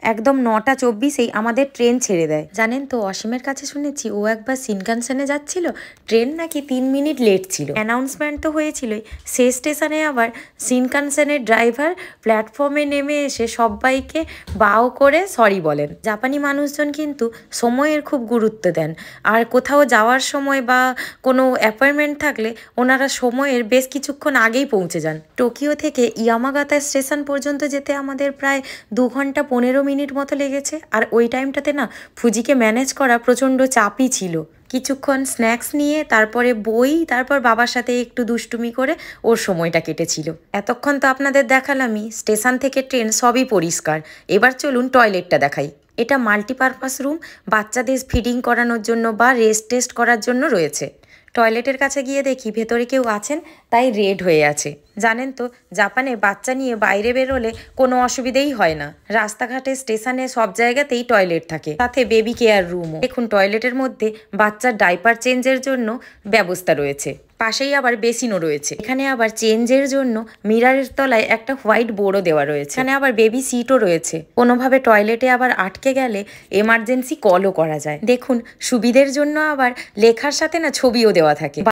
একদম 9টা 24-এই আমাদের ট্রেন ছেড়ে দেয়। জানেন তো, অসীমের কাছে শুনেছি ও একবার শিনকানসেনে যাচ্ছিল, ট্রেন নাকি 3 মিনিট লেট ছিল। অ্যানাউন্সমেন্ট তো হয়েছিলই, সেই স্টেশনে আবার শিনকানসেনের ড্রাইভার প্ল্যাটফর্মে নেমে এসে সবাইকে বাও করে সরি বলেন। জাপানি মানুষজন কিন্তু সময়ের খুব গুরুত্ব দেন, আর কোথাও যাওয়ার সময় বা কোনো অ্যাপয়েন্টমেন্ট থাকলে ওনারা সময়ের বেশ কিছুক্ষণ আগেই পৌঁছে যান। টোকিও থেকে ইয়ামাগাতা স্টেশন পর্যন্ত যেতে আমাদের প্রায় 2 ঘন্টা 15 মিনিট মতো লেগেছে। আর ওই টাইমটাতে না ফুজিকে ম্যানেজ করা প্রচণ্ড চাপই ছিল। কিছুক্ষণ স্ন্যাক্স নিয়ে তারপরে বই, তারপর বাবার সাথে একটু দুষ্টুমি করে ওর সময়টা কেটেছিল। এতক্ষণ তো আপনাদের দেখালামই স্টেশন থেকে ট্রেন সবই পরিষ্কার। এবার চলুন টয়লেটটা দেখাই। এটা মাল্টিপারপাস রুম, বাচ্চাদের ফিডিং করানোর জন্য বা রেস্ট টেস্ট করার জন্য রয়েছে। টয়লেটের কাছে গিয়ে দেখি ভেতরে কেউ আছেন, তাই রেড হয়ে আছে। জানেন তো, জাপানে বাচ্চা নিয়ে বাইরে বেরোলে কোনো অসুবিধেই হয় না। রাস্তাঘাটে, স্টেশনে সব জায়গাতেই টয়লেট থাকে, সাথে বেবি কেয়ার রুমও। দেখুন, টয়লেটের মধ্যে বাচ্চার ডাইপার চেঞ্জের জন্য ব্যবস্থা রয়েছে, পাশেই আবার বেসিনও রয়েছে। এখানে আবার চেঞ্জের জন্য মিরারের তলায় একটা হোয়াইট বোর্ডও দেওয়া রয়েছে। এখানে আবার বেবি সিটও রয়েছে, কোনোভাবে টয়লেটে আবার আটকে গেলে এমার্জেন্সি কলও করা যায়। দেখুন, সুবিধের জন্য আবার লেখার সাথে না ছবিও দেওয়া থাকে।